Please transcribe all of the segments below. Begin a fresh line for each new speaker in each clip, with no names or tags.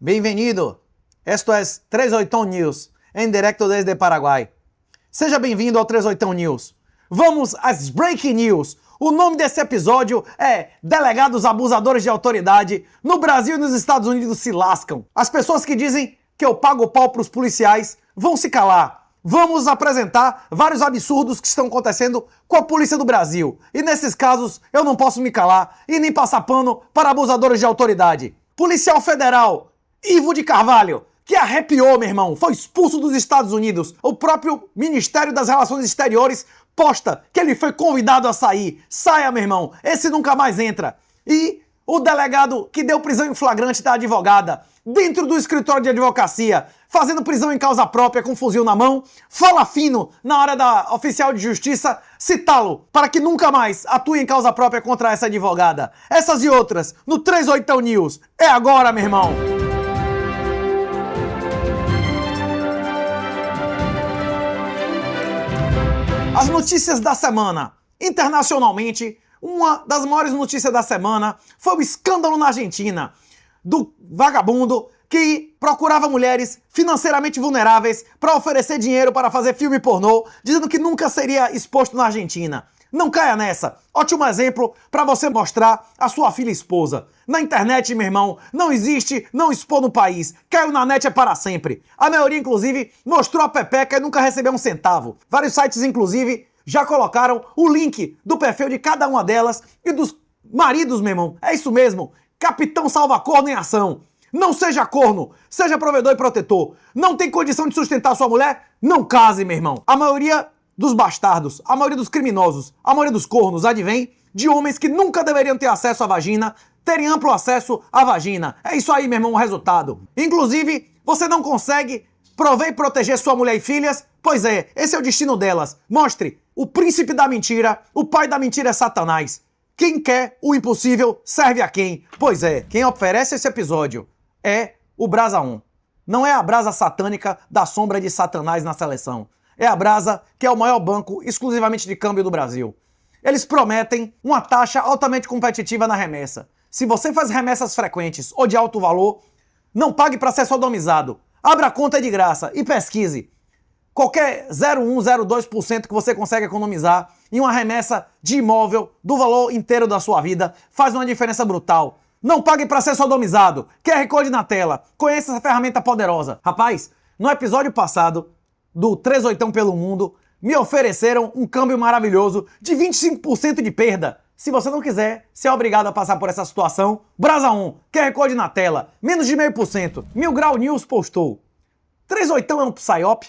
Bem-vindo! Esto é 38 News, em direto desde Paraguai. Seja bem-vindo ao 38 News. Vamos às Breaking News. O nome desse episódio é Delegados Abusadores de Autoridade no Brasil e nos Estados Unidos se lascam. As pessoas que dizem que eu pago pau pros policiais vão se calar. Vamos apresentar vários absurdos que estão acontecendo com a polícia do Brasil. E nesses casos eu não posso me calar e nem passar pano para abusadores de autoridade. Policial Federal Ivo de Carvalho, que arrepiou, meu irmão, foi expulso dos Estados Unidos. O próprio Ministério das Relações Exteriores posta que ele foi convidado a sair. Saia, meu irmão, esse nunca mais entra. E o delegado que deu prisão em flagrante da advogada dentro do escritório de advocacia, fazendo prisão em causa própria com um fuzil na mão, fala fino na hora da oficial de justiça citá-lo para que nunca mais atue em causa própria contra essa advogada. Essas e outras no 38 News. É agora, meu irmão. As notícias da semana. Internacionalmente, uma das maiores notícias da semana foi o escândalo na Argentina do vagabundo que procurava mulheres financeiramente vulneráveis para oferecer dinheiro para fazer filme pornô, dizendo que nunca seria exposto na Argentina. Não caia nessa. Ótimo exemplo para você mostrar a sua filha e esposa. Na internet, meu irmão, não existe não expor no país. Caiu na net é para sempre. A maioria, inclusive, mostrou a pepeca e nunca recebeu um centavo. Vários sites, inclusive, já colocaram o link do perfil de cada uma delas e dos maridos, meu irmão. É isso mesmo. Capitão salva-corno em ação. Não seja corno, seja provedor e protetor. Não tem condição de sustentar sua mulher? Não case, meu irmão. A maioria dos bastardos, a maioria dos criminosos, a maioria dos cornos advém de homens que nunca deveriam ter acesso à vagina, terem amplo acesso à vagina. É isso aí, meu irmão, o resultado. Inclusive, você não consegue prover e proteger sua mulher e filhas? Pois é, esse é o destino delas. Mostre, o príncipe da mentira, o pai da mentira é Satanás. Quem quer o impossível serve a quem? Pois é, quem oferece esse episódio é o Brasa 1. Não é a brasa satânica da sombra de Satanás na seleção. É a Brasa, que é o maior banco exclusivamente de câmbio do Brasil. Eles prometem uma taxa altamente competitiva na remessa. Se você faz remessas frequentes ou de alto valor, não pague para ser sodomizado. Abra a conta de graça e pesquise. Qualquer 0,1, 0,2% que você consegue economizar em uma remessa de imóvel do valor inteiro da sua vida faz uma diferença brutal. Não pague para ser sodomizado. QR Code na tela. Conheça essa ferramenta poderosa. Rapaz, no episódio passado do 38 pelo mundo, me ofereceram um câmbio maravilhoso de 25% de perda. Se você não quiser ser obrigado a passar por essa situação, Brasa 1, QR Code na tela, menos de 0,5%. Mil Grau News postou. 38 é um psyop?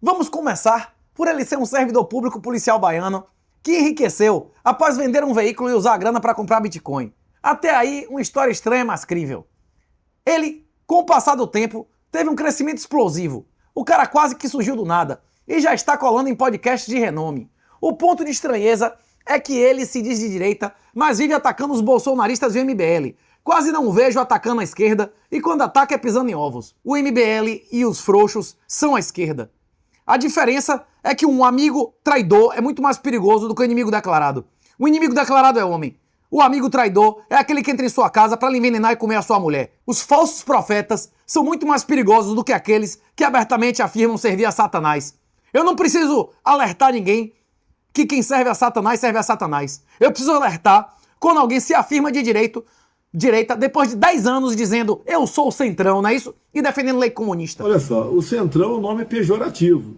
Vamos começar por ele ser um servidor público policial baiano que enriqueceu após vender um veículo e usar a grana para comprar Bitcoin. Até aí, uma história estranha, mas crível. Ele, com o passar do tempo, teve um crescimento explosivo. O cara quase que surgiu do nada e já está colando em podcasts de renome. O ponto de estranheza é que ele se diz de direita, mas vive atacando os bolsonaristas e o MBL. Quase não o vejo atacando a esquerda e quando ataca é pisando em ovos. O MBL e os frouxos são a esquerda. A diferença é que um amigo traidor é muito mais perigoso do que o inimigo declarado. O inimigo declarado é homem. O amigo traidor é aquele que entra em sua casa para lhe envenenar e comer a sua mulher. Os falsos profetas são muito mais perigosos do que aqueles que abertamente afirmam servir a Satanás. Eu não preciso alertar ninguém que quem serve a Satanás serve a Satanás. Eu preciso alertar quando alguém se afirma de direita depois de 10 anos dizendo eu sou o Centrão, não é isso? E defendendo lei comunista.
Olha só, o Centrão é um nome pejorativo.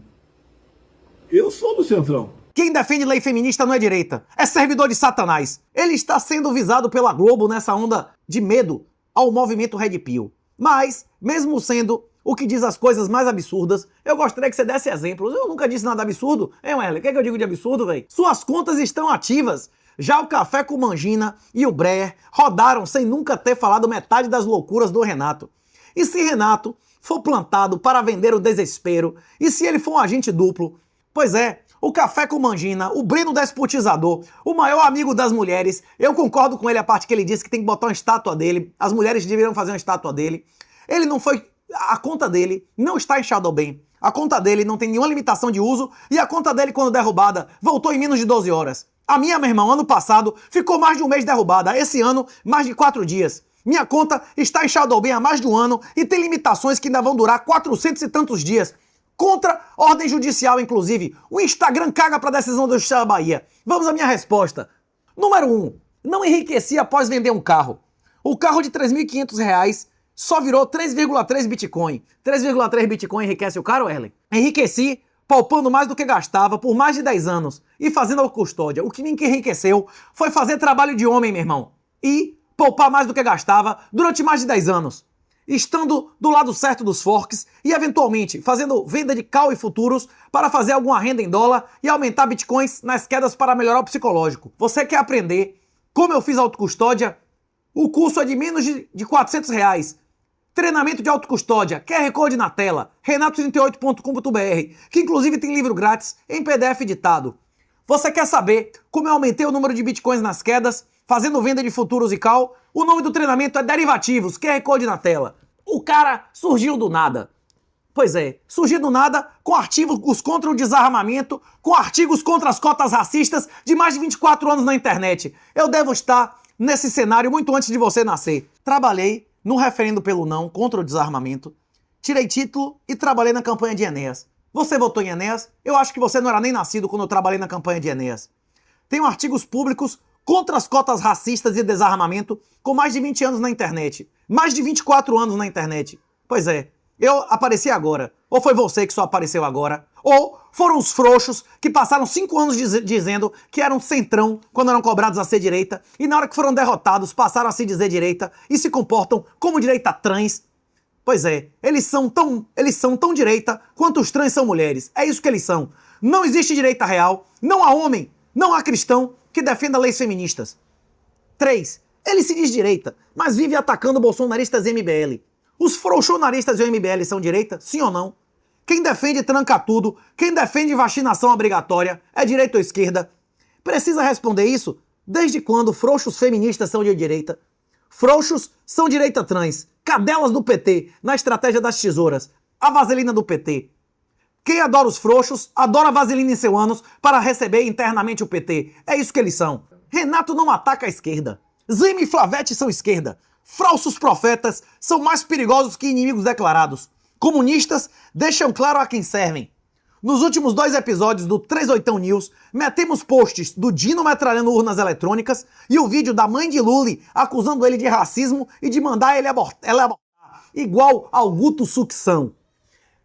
Eu sou do Centrão.
Quem defende lei feminista não é direita, é servidor de Satanás. Ele está sendo visado pela Globo nessa onda de medo ao movimento Red Pill. Mas, mesmo sendo o que diz as coisas mais absurdas, eu gostaria que você desse exemplos. Eu nunca disse nada absurdo. Hein, Wesley? O que é que eu digo de absurdo, velho? Suas contas estão ativas. Já o Café com Mangina e o Breyer rodaram sem nunca ter falado metade das loucuras do Renato. E se Renato for plantado para vender o desespero, e se ele for um agente duplo, pois é, o Café com Mangina, o Breno despotizador, o maior amigo das mulheres, eu concordo com ele a parte que ele disse que tem que botar uma estátua dele, as mulheres deveriam fazer uma estátua dele. Ele não foi, a conta dele não está em Shadowban, a conta dele não tem nenhuma limitação de uso e a conta dele quando derrubada voltou em menos de 12 horas. A minha, meu irmão, ano passado ficou mais de um mês derrubada, esse ano mais de 4 dias. Minha conta está em Shadowban há mais de um ano e tem limitações que ainda vão durar 400 e tantos dias. Contra ordem judicial, inclusive. O Instagram caga pra decisão da Justiça da Bahia. Vamos à minha resposta. Número 1. Não enriqueci após vender um carro. O carro de R$ 3.500 só virou 3,3 Bitcoin. 3,3 Bitcoin enriquece o cara, Erlen? Enriqueci poupando mais do que gastava por mais de 10 anos e fazendo autocustódia. O que me enriqueceu foi fazer trabalho de homem, meu irmão. E poupar mais do que gastava durante mais de 10 anos. Estando do lado certo dos forks e, eventualmente, fazendo venda de call e futuros para fazer alguma renda em dólar e aumentar bitcoins nas quedas para melhorar o psicológico. Você quer aprender como eu fiz autocustódia? O curso é de menos de R$400. Treinamento de autocustódia, QR Code na tela, renato38.com.br, que inclusive tem livro grátis em PDF editado. Você quer saber como eu aumentei o número de bitcoins nas quedas, fazendo venda de futuros e call? O nome do treinamento é Derivativos, QR Code na tela. O cara surgiu do nada. Pois é, surgiu do nada com artigos contra o desarmamento, com artigos contra as cotas racistas de mais de 24 anos na internet. Eu devo estar nesse cenário muito antes de você nascer. Trabalhei no referendo pelo não contra o desarmamento, tirei título e trabalhei na campanha de Enéas. Você votou em Enéas? Eu acho que você não era nem nascido quando eu trabalhei na campanha de Enéas. Tenho artigos públicos contra as cotas racistas e desarmamento com mais de 20 anos na internet. Mais de 24 anos na internet. Pois é, eu apareci agora. Ou foi você que só apareceu agora. Ou foram os frouxos que passaram 5 anos dizendo que eram centrão quando eram cobrados a ser direita e na hora que foram derrotados passaram a se dizer direita e se comportam como direita trans. Pois é, eles são tão direita quanto os trans são mulheres. É isso que eles são. Não existe direita real, não há homem, não há cristão que defenda leis feministas. 3. Ele se diz direita, mas vive atacando bolsonaristas e MBL. Os frouxonaristas e o MBL são direita? Sim ou não? Quem defende tranca tudo, quem defende vacinação obrigatória, é direita ou esquerda? Precisa responder isso? Desde quando frouxos feministas são de direita? Frouxos são direita trans, cadelas do PT, na estratégia das tesouras, a vaselina do PT. Quem adora os frouxos, adora a vaselina em seu ânus para receber internamente o PT. É isso que eles são. Renato não ataca a esquerda. Zema e Flavete são esquerda. Falsos profetas são mais perigosos que inimigos declarados. Comunistas deixam claro a quem servem. Nos últimos 2 episódios do 38 News, metemos posts do Dino metralhando urnas eletrônicas e o vídeo da mãe de Lully acusando ele de racismo e de mandar ele abortar, igual ao Guto Sucção.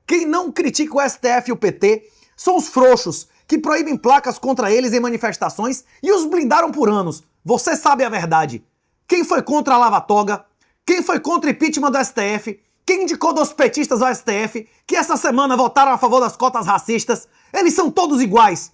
Quem não critica o STF e o PT são os frouxos, que proíbem placas contra eles em manifestações e os blindaram por anos. Você sabe a verdade. Quem foi contra a Lava Toga? Quem foi contra o impeachment do STF? Quem indicou dos petistas ao STF que essa semana votaram a favor das cotas racistas? Eles são todos iguais.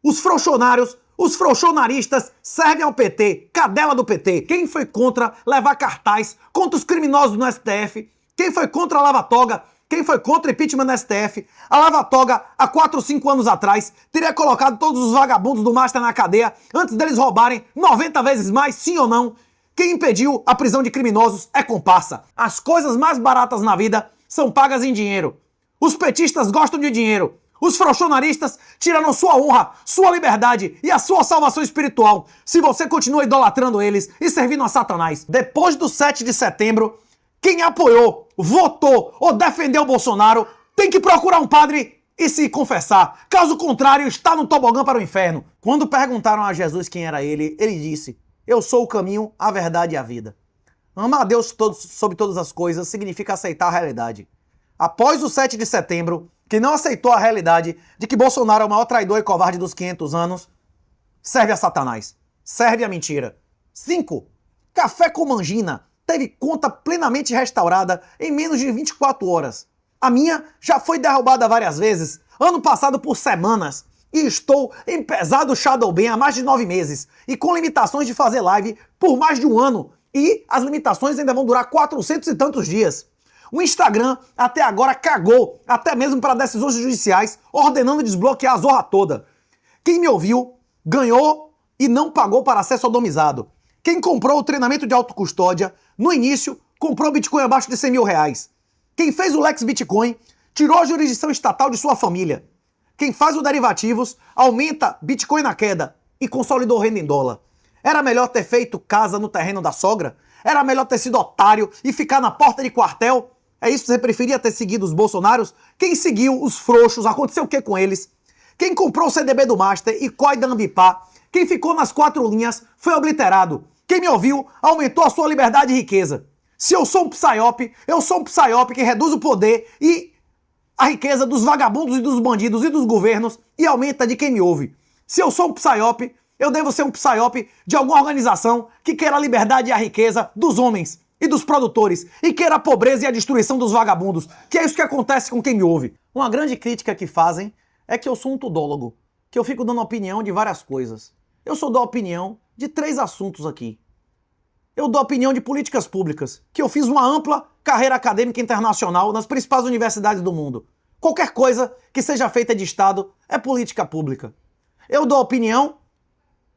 Os frouxonários, os frouxonaristas servem ao PT, cadela do PT. Quem foi contra levar cartaz contra os criminosos no STF? Quem foi contra a Lava Toga? Quem foi contra o impeachment no STF? A Lava Toga, há 4 ou 5 anos atrás, teria colocado todos os vagabundos do Master na cadeia antes deles roubarem 90 vezes mais, sim ou não? Quem impediu a prisão de criminosos é comparsa. As coisas mais baratas na vida são pagas em dinheiro. Os petistas gostam de dinheiro. Os frouxonaristas tiraram sua honra, sua liberdade e a sua salvação espiritual se você continua idolatrando eles e servindo a Satanás. Depois do 7 de setembro, quem apoiou, votou ou defendeu Bolsonaro tem que procurar um padre e se confessar. Caso contrário, está no tobogã para o inferno. Quando perguntaram a Jesus quem era ele, ele disse: eu sou o caminho, a verdade e a vida. Amar a Deus sobre todas as coisas significa aceitar a realidade. Após o 7 de setembro, que não aceitou a realidade de que Bolsonaro é o maior traidor e covarde dos 500 anos, serve a Satanás. Serve a mentira. 5. Café com Mangina teve conta plenamente restaurada em menos de 24 horas. A minha já foi derrubada várias vezes, ano passado por semanas. E estou em pesado Shadowban há mais de 9 meses. E com limitações de fazer live por mais de um ano. E as limitações ainda vão durar 400 e tantos dias. O Instagram até agora cagou, até mesmo para decisões judiciais, ordenando desbloquear a zorra toda. Quem me ouviu, ganhou e não pagou para ser sodomizado. Quem comprou o treinamento de autocustódia, no início, comprou Bitcoin abaixo de 100 mil reais. Quem fez o Lex Bitcoin, tirou a jurisdição estatal de sua família. Quem faz o derivativos, aumenta Bitcoin na queda e consolidou renda em dólar. Era melhor ter feito casa no terreno da sogra? Era melhor ter sido otário e ficar na porta de quartel? É isso que você preferia ter seguido os bolsonaros? Quem seguiu os frouxos, aconteceu o que com eles? Quem comprou o CDB do Master e COI da Ambipar? Quem ficou nas 4 linhas foi obliterado. Quem me ouviu aumentou a sua liberdade e riqueza. Se eu sou um psicópata, eu sou um psicópata que reduz o poder e a riqueza dos vagabundos e dos bandidos e dos governos e aumenta de quem me ouve. Se eu sou um psicópata, eu devo ser um psicópata de alguma organização que queira a liberdade e a riqueza dos homens e dos produtores e queira a pobreza e a destruição dos vagabundos, que é isso que acontece com quem me ouve. Uma grande crítica que fazem é que eu sou um tudólogo, que eu fico dando opinião de várias coisas. Eu só dou opinião de 3 assuntos aqui. Eu dou opinião de políticas públicas, que eu fiz uma ampla carreira acadêmica internacional nas principais universidades do mundo. Qualquer coisa que seja feita de Estado é política pública. Eu dou opinião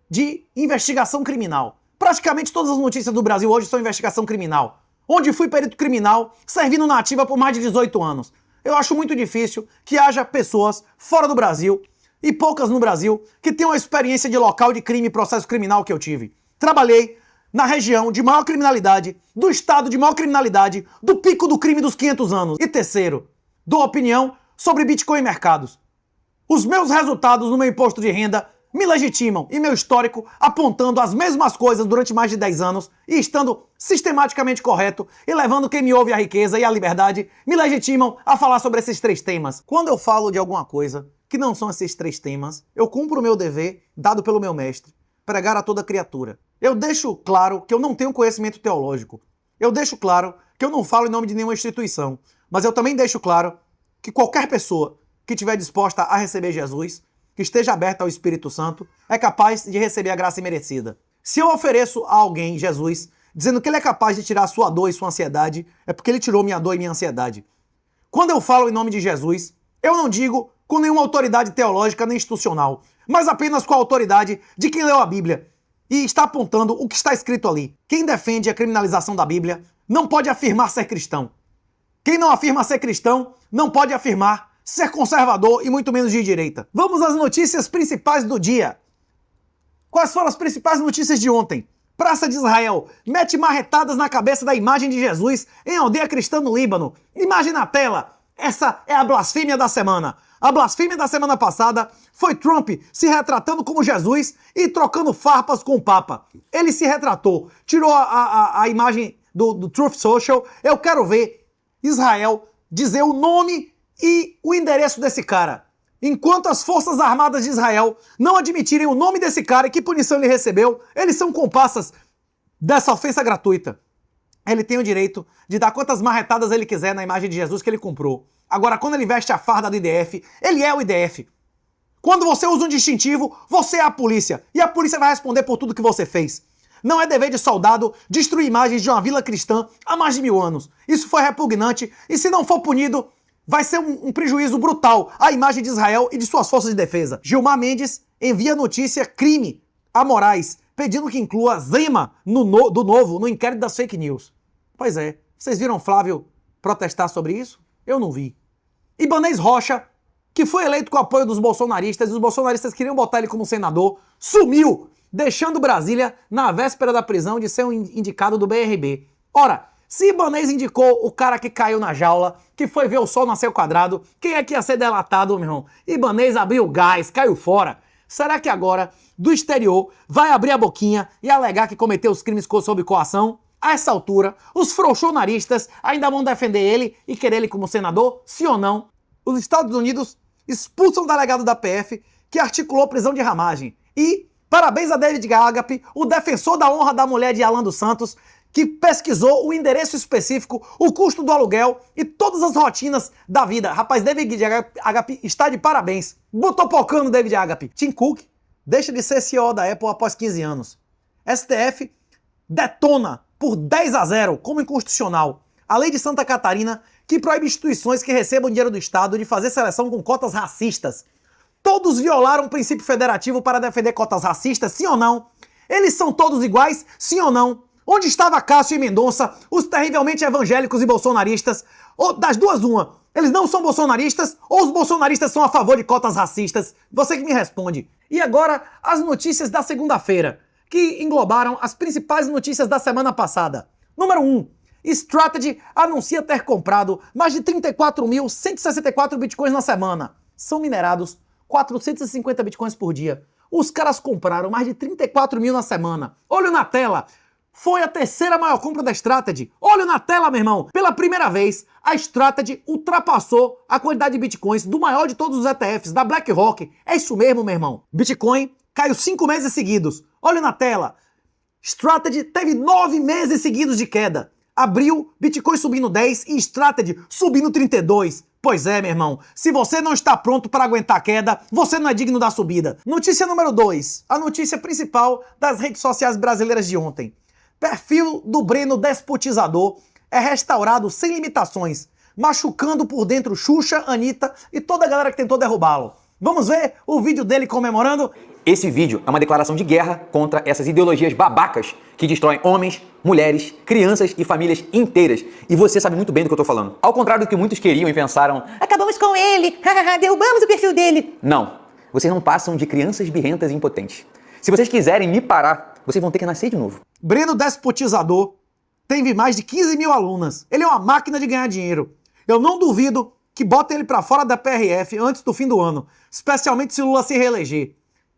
de investigação criminal. Praticamente todas as notícias do Brasil hoje são investigação criminal. Onde fui perito criminal, servindo na ativa por mais de 18 anos. Eu acho muito difícil que haja pessoas fora do Brasil, e poucas no Brasil, que tenham a experiência de local de crime e processo criminal que eu tive. Trabalhei na região de maior criminalidade, do estado de maior criminalidade, do pico do crime dos 500 anos. E terceiro, dou opinião sobre Bitcoin e mercados. Os meus resultados no meu imposto de renda me legitimam e meu histórico apontando as mesmas coisas durante mais de 10 anos e estando sistematicamente correto e levando quem me ouve à riqueza e à liberdade, me legitimam a falar sobre esses 3 temas. Quando eu falo de alguma coisa que não são esses 3 temas, eu cumpro o meu dever dado pelo meu mestre, pregar a toda criatura. Eu deixo claro que eu não tenho conhecimento teológico. Eu deixo claro que eu não falo em nome de nenhuma instituição. Mas eu também deixo claro que qualquer pessoa que estiver disposta a receber Jesus, que esteja aberta ao Espírito Santo, é capaz de receber a graça imerecida. Se eu ofereço a alguém Jesus, dizendo que ele é capaz de tirar a sua dor e sua ansiedade, é porque ele tirou minha dor e minha ansiedade. Quando eu falo em nome de Jesus, eu não digo com nenhuma autoridade teológica nem institucional, mas apenas com a autoridade de quem leu a Bíblia e está apontando o que está escrito ali. Quem defende a criminalização da Bíblia não pode afirmar ser cristão. Quem não afirma ser cristão não pode afirmar ser conservador e muito menos de direita. Vamos às notícias principais do dia. Quais foram as principais notícias de ontem? Praça de Israel mete marretadas na cabeça da imagem de Jesus em aldeia cristã no Líbano. Imagem na tela. Essa é a blasfêmia da semana. A blasfêmia da semana passada foi Trump se retratando como Jesus e trocando farpas com o Papa. Ele se retratou, tirou a imagem do Truth Social. Eu quero ver Israel dizer o nome e o endereço desse cara. Enquanto as Forças Armadas de Israel não admitirem o nome desse cara e que punição ele recebeu, eles são comparsas dessa ofensa gratuita. Ele tem o direito de dar quantas marretadas ele quiser na imagem de Jesus que ele comprou. Agora, quando ele veste a farda do IDF, ele é o IDF. Quando você usa um distintivo, você é a polícia. E a polícia vai responder por tudo que você fez. Não é dever de soldado destruir imagens de uma vila cristã há mais de 1000 anos. Isso foi repugnante e, se não for punido, vai ser um prejuízo brutal à imagem de Israel e de suas forças de defesa. Gilmar Mendes envia notícia crime a Moraes, pedindo que inclua Zema do Novo no inquérito das fake news. Pois é, vocês viram Flávio protestar sobre isso? Eu não vi. Ibanez Rocha, que foi eleito com o apoio dos bolsonaristas, e os bolsonaristas queriam botar ele como senador, sumiu, deixando Brasília na véspera da prisão de ser um indicado do BRB. Ora, se Ibanez indicou o cara que caiu na jaula, que foi ver o sol nascer quadrado, quem é que ia ser delatado, meu irmão? Ibanez abriu o gás, caiu fora. Será que agora, do exterior, vai abrir a boquinha e alegar que cometeu os crimes sob coação? A essa altura, os frouxonaristas ainda vão defender ele e querer ele como senador? Sim ou não? Os Estados Unidos expulsam o delegado da PF que articulou prisão de ramagem. E parabéns a David Agape, o defensor da honra da mulher de Alan dos Santos, que pesquisou o endereço específico, o custo do aluguel e todas as rotinas da vida. Rapaz, David Agape está de parabéns. Botou pocando David Agape. Tim Cook deixa de ser CEO da Apple após 15 anos. STF detona por 10-0 como inconstitucional a lei de Santa Catarina que proíbe instituições que recebam dinheiro do Estado de fazer seleção com cotas racistas. Todos violaram o princípio federativo para defender cotas racistas, sim ou não? Eles são todos iguais, sim ou não? Onde estava Cássio e Mendonça, os terrivelmente evangélicos e bolsonaristas? Ou das duas, uma. Eles não são bolsonaristas ou os bolsonaristas são a favor de cotas racistas? Você que me responde. E agora, as notícias da segunda-feira, que englobaram as principais notícias da semana passada. Número 1. Strategy anuncia ter comprado mais de 34.164 bitcoins na semana. São minerados 450 bitcoins por dia. Os caras compraram mais de 34 mil na semana. Olho na tela. Foi a terceira maior compra da Strategy. Olho na tela, meu irmão. Pela primeira vez, a Strategy ultrapassou a quantidade de bitcoins do maior de todos os ETFs, da BlackRock. É isso mesmo, meu irmão. Bitcoin caiu 5 meses seguidos. Olho na tela. Strategy teve 9 meses seguidos de queda. Abril, Bitcoin subindo 10 e Strategy subindo 32. Pois é, meu irmão. Se você não está pronto para aguentar a queda, você não é digno da subida. Notícia número 2. A notícia principal das redes sociais brasileiras de ontem. Perfil do Breno despotizador é restaurado sem limitações, machucando por dentro Xuxa, Anitta e toda a galera que tentou derrubá-lo. Vamos ver o vídeo dele comemorando?
Esse vídeo é uma declaração de guerra contra essas ideologias babacas que destroem homens, mulheres, crianças e famílias inteiras. E você sabe muito bem do que eu tô falando. Ao contrário do que muitos queriam e pensaram, acabamos com ele, derrubamos o perfil dele. Não, vocês não passam de crianças birrentas e impotentes. Se vocês quiserem me parar, vocês vão ter que nascer de novo.
Breno despotizador teve mais de 15 mil alunas. Ele é uma máquina de ganhar dinheiro. Eu não duvido que botem ele pra fora da PRF antes do fim do ano, especialmente se Lula se reeleger.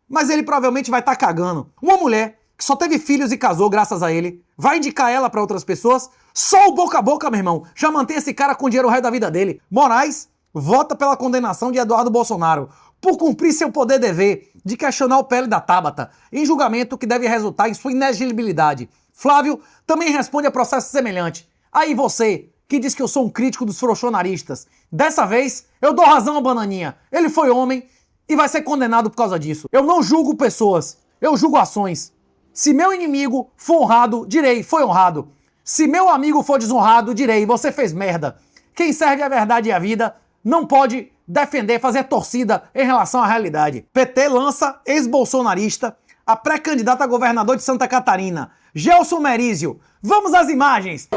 Mas ele provavelmente vai estar cagando. Uma mulher que só teve filhos e casou graças a ele, vai indicar ela pra outras pessoas? Só o boca a boca, meu irmão, já mantém esse cara com dinheiro o resto da vida dele. Moraes vota pela condenação de Eduardo Bolsonaro por cumprir seu poder dever de questionar o PL da Tabata, em julgamento que deve resultar em sua inelegibilidade. Flávio também responde a processo semelhante. Aí você, que diz que eu sou um crítico dos frouxonaristas, dessa vez eu dou razão ao Bananinha. Ele foi homem e vai ser condenado por causa disso. Eu não julgo pessoas, eu julgo ações. Se meu inimigo for honrado, direi, foi honrado. Se meu amigo for desonrado, direi, você fez merda. Quem serve a verdade e a vida não pode defender, fazer torcida em relação à realidade. PT lança ex-bolsonarista a pré-candidata a governador de Santa Catarina, Gelson Merizio. Vamos às imagens!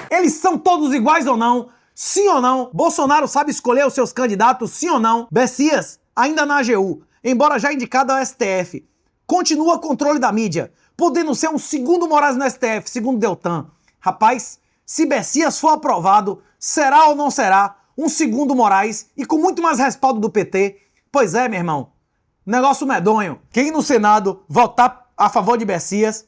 Eles são todos iguais ou não? Sim ou não? Bolsonaro sabe escolher os seus candidatos, sim ou não? Bessias, ainda na AGU, embora já indicado ao STF, continua controle da mídia, podendo ser um segundo Moraes no STF, segundo Deltan. Rapaz, se Bessias for aprovado, será ou não será um segundo Moraes e com muito mais respaldo do PT? Pois é, meu irmão, negócio medonho. Quem no Senado votar a favor de Bessias,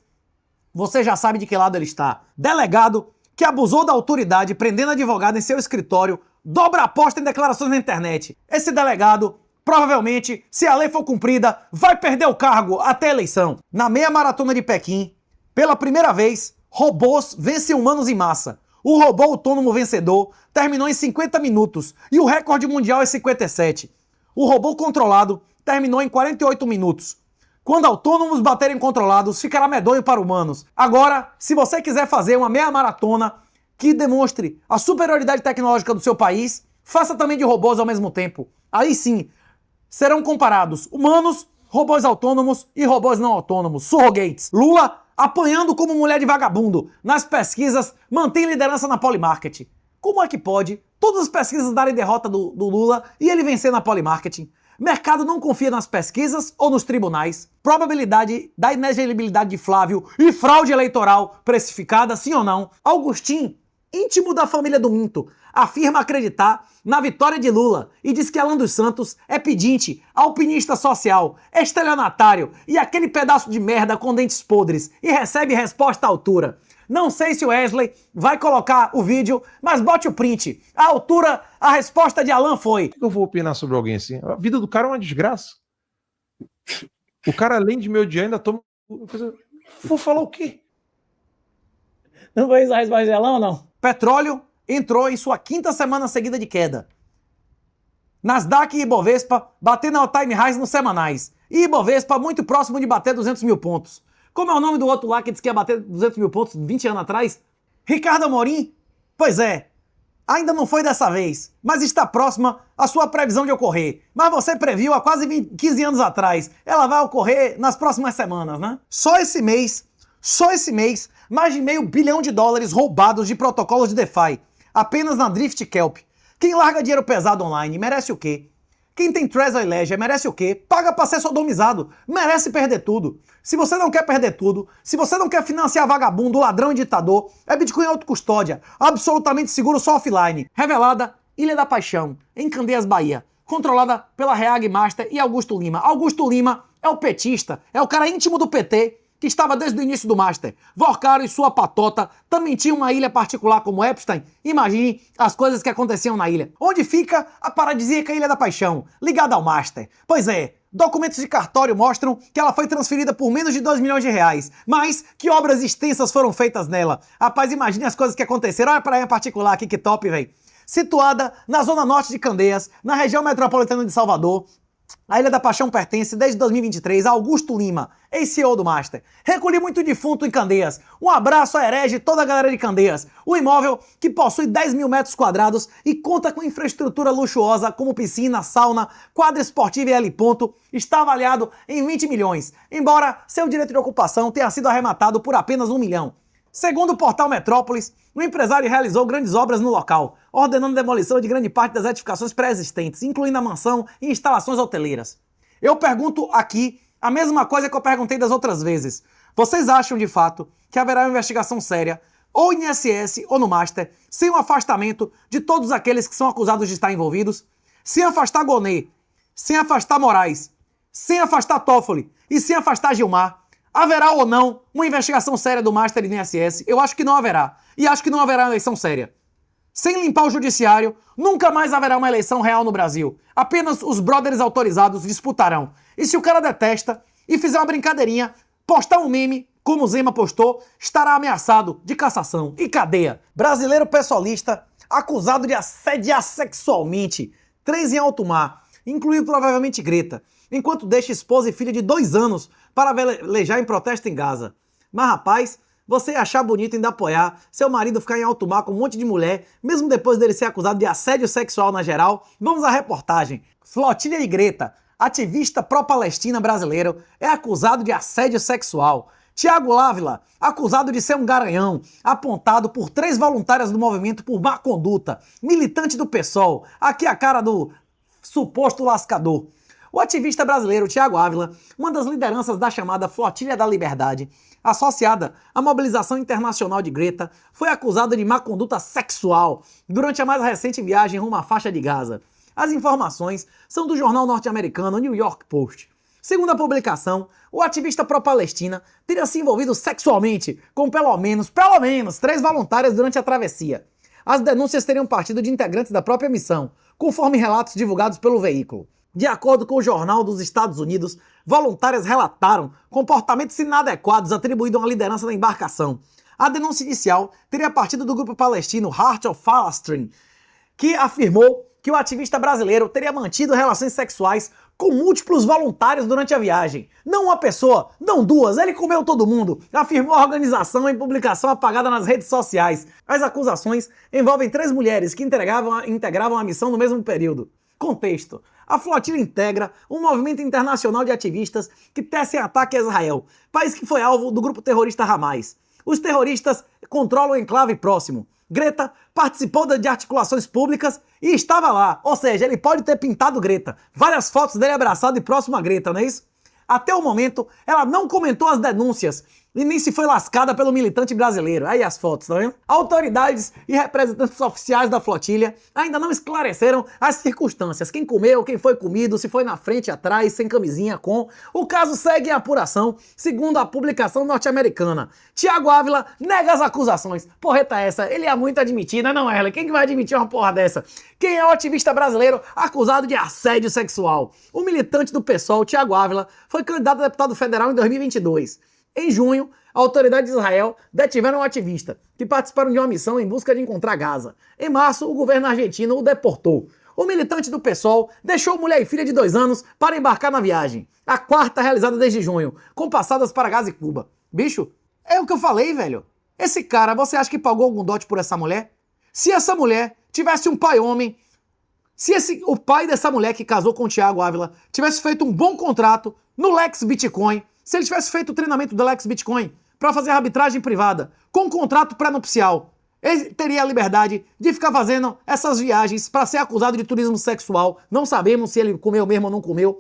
você já sabe de que lado ele está. Delegado que abusou da autoridade prendendo advogado em seu escritório, dobra a aposta em declarações na internet. Esse delegado, provavelmente, se a lei for cumprida, vai perder o cargo até a eleição. Na meia maratona de Pequim, pela primeira vez, robôs vencem humanos em massa. O robô autônomo vencedor terminou em 50 minutos e o recorde mundial é 57. O robô controlado terminou em 48 minutos. Quando autônomos baterem controlados, ficará medonho para humanos. Agora, se você quiser fazer uma meia maratona que demonstre a superioridade tecnológica do seu país, faça também de robôs ao mesmo tempo. Aí sim, serão comparados humanos, robôs autônomos e robôs não autônomos, surrogates. Lula, apanhando como mulher de vagabundo, nas pesquisas, mantém liderança na Polymarket. Como é que pode todas as pesquisas darem derrota do Lula e ele vencer na Polymarket? Mercado não confia nas pesquisas ou nos tribunais. Probabilidade da inelegibilidade de Flávio e fraude eleitoral precificada, sim ou não? Augustin, íntimo da família do Minto, afirma acreditar na vitória de Lula e diz que Alan dos Santos é pedinte, alpinista social, estelionatário e aquele pedaço de merda com dentes podres e recebe resposta à altura. Não sei se o Wesley vai colocar o vídeo, mas bote o print. À altura, a resposta de Alan foi...
Por que eu vou opinar sobre alguém assim? A vida do cara é uma desgraça. O cara, além de me odiar, ainda toma... Vou falar o quê?
Não foi isso a resposta de Alan ou não? Petróleo entrou em sua 5ª semana seguida de queda. Nasdaq e Ibovespa batendo all-time highs nos semanais. E Ibovespa muito próximo de bater 200 mil pontos. Como é o nome do outro lá que disse que ia bater 200 mil pontos 20 anos atrás? Ricardo Amorim? Pois é, ainda não foi dessa vez, mas está próxima a sua previsão de ocorrer. Mas você previu há quase 15 anos atrás. Ela vai ocorrer nas próximas semanas, né? Só esse mês, mais de $500 bilhão roubados de protocolos de DeFi. Apenas na Drift Kelp. Quem larga dinheiro pesado online merece o quê? Quem tem Treasure Ledger merece o quê? Paga pra ser sodomizado. Merece perder tudo. Se você não quer perder tudo, se você não quer financiar vagabundo, ladrão e ditador, é Bitcoin autocustódia, absolutamente seguro só offline. Revelada, Ilha da Paixão, em Candeias, Bahia. Controlada pela Reag Master e Augusto Lima. Augusto Lima é o petista, é o cara íntimo do PT, que estava desde o início do Master. Vorcaro e sua patota também tinham uma ilha particular como Epstein. Imagine as coisas que aconteciam na ilha. Onde fica a paradisíaca Ilha da Paixão, ligada ao Master? Pois é, documentos de cartório mostram que ela foi transferida por menos de 2 milhões de reais. Mas que obras extensas foram feitas nela. Rapaz, imagine as coisas que aconteceram. Olha pra ilha particular aqui, que top, velho. Situada na zona norte de Candeias, na região metropolitana de Salvador, a Ilha da Paixão pertence, desde 2023, a Augusto Lima, ex-CEO do Master. Recolhi muito defunto em Candeias. Um abraço a herege e toda a galera de Candeias. O imóvel, que possui 10 mil metros quadrados e conta com infraestrutura luxuosa como piscina, sauna, quadra esportiva e heliponto, está avaliado em 20 milhões, embora seu direito de ocupação tenha sido arrematado por apenas 1 milhão. Segundo o portal Metrópolis, o empresário realizou grandes obras no local, ordenando demolição de grande parte das edificações pré-existentes, incluindo a mansão e instalações hoteleiras. Eu pergunto aqui a mesma coisa que eu perguntei das outras vezes. Vocês acham, de fato, que haverá uma investigação séria, ou em INSS ou no Master, sem o afastamento de todos aqueles que são acusados de estar envolvidos? Sem afastar Gonê, sem afastar Moraes, sem afastar Toffoli e sem afastar Gilmar, haverá ou não uma investigação séria do Master e do INSS? Eu acho que não haverá. E acho que não haverá uma eleição séria. Sem limpar o judiciário, nunca mais haverá uma eleição real no Brasil. Apenas os brothers autorizados disputarão. E se o cara detesta e fizer uma brincadeirinha, postar um meme, como o Zema postou, estará ameaçado de cassação e cadeia. Brasileiro pessoalista acusado de assediar sexualmente 3 em alto mar, incluindo provavelmente Greta, enquanto deixa esposa e filha de 2 anos para velejar em protesto em Gaza. Mas, rapaz, você achar bonito ainda apoiar seu marido ficar em alto mar com um monte de mulher, mesmo depois dele ser acusado de assédio sexual na geral? Vamos à reportagem. Flotilha de Greta, ativista pró-palestina brasileiro, é acusado de assédio sexual. Tiago Ávila, acusado de ser um garanhão, apontado por 3 voluntárias do movimento por má conduta, militante do PSOL, aqui a cara do suposto lascador. O ativista brasileiro Tiago Ávila, uma das lideranças da chamada Flotilha da Liberdade, associada à mobilização internacional de Greta, foi acusado de má conduta sexual durante a mais recente viagem rumo à faixa de Gaza. As informações são do jornal norte-americano New York Post. Segundo a publicação, o ativista pró-Palestina teria se envolvido sexualmente com pelo menos 3 voluntárias durante a travessia. As denúncias teriam partido de integrantes da própria missão, conforme relatos divulgados pelo veículo. De acordo com o Jornal dos Estados Unidos, voluntárias relataram comportamentos inadequados atribuídos a uma liderança da embarcação. A denúncia inicial teria partido do grupo palestino Heart of Palestine, que afirmou que o ativista brasileiro teria mantido relações sexuais com múltiplos voluntários durante a viagem. Não uma pessoa, não 2, ele comeu todo mundo, afirmou a organização em publicação apagada nas redes sociais. As acusações envolvem 3 mulheres que integravam a missão no mesmo período. Contexto. A flotilha integra um movimento internacional de ativistas que tecem ataque a Israel, país que foi alvo do grupo terrorista Hamas. Os terroristas controlam o enclave próximo. Greta participou de articulações públicas e estava lá, ou seja, ele pode ter pintado Greta. Várias fotos dele abraçado e próximo a Greta, não é isso? Até o momento, ela não comentou as denúncias e nem se foi lascada pelo militante brasileiro. Aí as fotos, tá vendo? Autoridades e representantes oficiais da flotilha ainda não esclareceram as circunstâncias. Quem comeu, quem foi comido, se foi na frente, atrás, sem camisinha, com. O caso segue em apuração, segundo a publicação norte-americana. Tiago Ávila nega as acusações. Porreta essa, ele é muito admitido, não é, Ellen? Quem que vai admitir uma porra dessa? Quem é o ativista brasileiro acusado de assédio sexual? O militante do PSOL, Tiago Ávila, foi candidato a deputado federal em 2022. Em junho, a autoridade de Israel detiveram um ativista que participaram de uma missão em busca de encontrar Gaza. Em março, o governo argentino o deportou. O militante do PSOL deixou mulher e filha de 2 anos para embarcar na viagem, a 4ª realizada desde junho, com passadas para Gaza e Cuba. Bicho, é o que eu falei, velho. Esse cara, você acha que pagou algum dote por essa mulher? Se essa mulher tivesse um pai homem, se o pai dessa mulher que casou com o Tiago Ávila tivesse feito um bom contrato no Lex Bitcoin, se ele tivesse feito o treinamento do Lex Bitcoin para fazer arbitragem privada, com um contrato pré-nupcial, ele teria a liberdade de ficar fazendo essas viagens para ser acusado de turismo sexual. Não sabemos se ele comeu mesmo ou não comeu.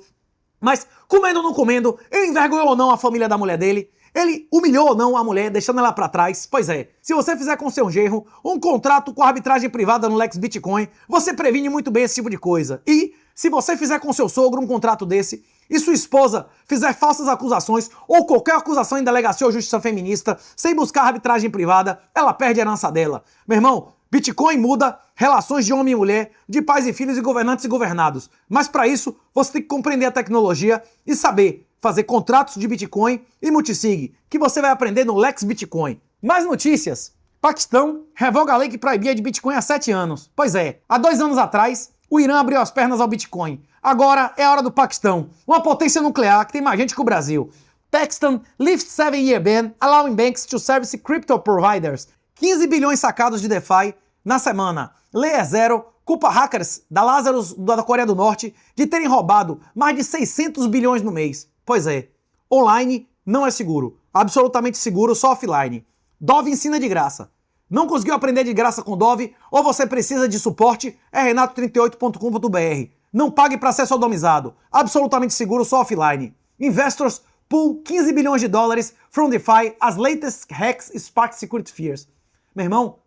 Mas, comendo ou não comendo, ele envergonhou ou não a família da mulher dele. Ele humilhou ou não a mulher, deixando ela pra trás. Pois é, se você fizer com seu genro um contrato com arbitragem privada no Lex Bitcoin, você previne muito bem esse tipo de coisa. E, se você fizer com seu sogro um contrato desse, e sua esposa fizer falsas acusações, ou qualquer acusação em delegacia ou justiça feminista, sem buscar arbitragem privada, ela perde a herança dela. Meu irmão, Bitcoin muda relações de homem e mulher, de pais e filhos e governantes e governados. Mas para isso, você tem que compreender a tecnologia e saber fazer contratos de Bitcoin e multisig, que você vai aprender no Lex Bitcoin. Mais notícias. Paquistão revoga a lei que proibia de Bitcoin há 7 anos. Pois é, há 2 anos atrás, o Irã abriu as pernas ao Bitcoin. Agora é a hora do Paquistão, uma potência nuclear que tem mais gente que o Brasil. Pakistan lifts 7-year ban, allowing banks to service crypto providers. 15 bilhões sacados de DeFi na semana. Layer Zero culpa hackers da Lazarus da Coreia do Norte de terem roubado mais de 600 bilhões no mês. Pois é, online não é seguro. Absolutamente seguro, só offline. Dove ensina de graça. Não conseguiu aprender de graça com Dove ou você precisa de suporte? É renato38.com.br. Não pague para ser sodomizado. Absolutamente seguro, só offline. Investors pull 15 bilhões de dólares from DeFi as latest hacks spark security fears. Meu irmão,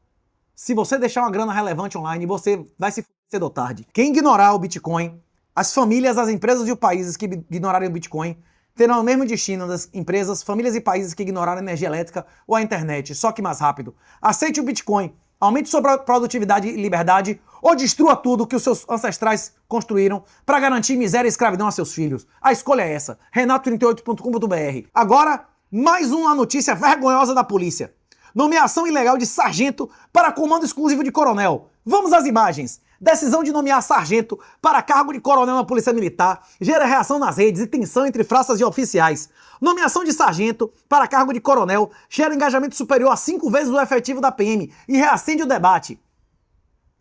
se você deixar uma grana relevante online, você vai se fuder cedo ou tarde. Quem ignorar o Bitcoin, as famílias, as empresas e os países que ignorarem o Bitcoin terão o mesmo destino das empresas, famílias e países que ignoraram a energia elétrica ou a internet, só que mais rápido. Aceite o Bitcoin, aumente sua produtividade e liberdade ou destrua tudo que os seus ancestrais construíram para garantir miséria e escravidão a seus filhos. A escolha é essa, renato38.com.br. Agora, mais uma notícia vergonhosa da polícia. Nomeação ilegal de sargento para comando exclusivo de coronel. Vamos às imagens. Decisão de nomear sargento para cargo de coronel na Polícia Militar gera reação nas redes e tensão entre praças e oficiais. Nomeação de sargento para cargo de coronel gera engajamento superior a 5 vezes o efetivo da PM e reacende o debate.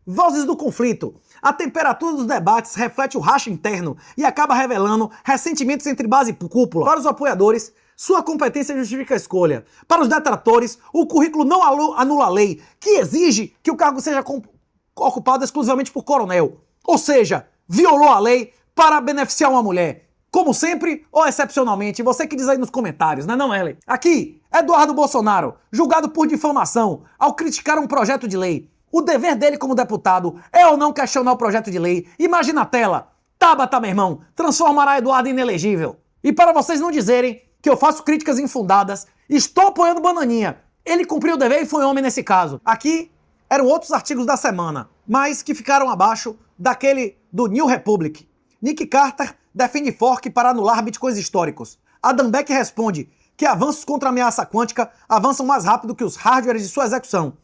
Vozes do conflito. A temperatura dos debates reflete o racha interno e acaba revelando ressentimentos entre base e cúpula. Para os apoiadores, sua competência justifica a escolha. Para os detratores, o currículo não anula a lei, que exige que o cargo seja ocupado exclusivamente por coronel. Ou seja, violou a lei para beneficiar uma mulher. Como sempre ou excepcionalmente, você que diz aí nos comentários, não é não, Ellen? Aqui, Eduardo Bolsonaro, julgado por difamação ao criticar um projeto de lei. O dever dele como deputado é ou não questionar o projeto de lei? Imagina a tela. Tabata, meu irmão, transformará Eduardo em inelegível. E para vocês não dizerem que eu faço críticas infundadas, estou apoiando Bananinha. Ele cumpriu o dever e foi homem nesse caso. Aqui eram outros artigos da semana, mas que ficaram abaixo daquele do New Republic. Nick Carter defende fork para anular bitcoins históricos. Adam Beck responde que avanços contra a ameaça quântica avançam mais rápido que os hardwares de sua execução.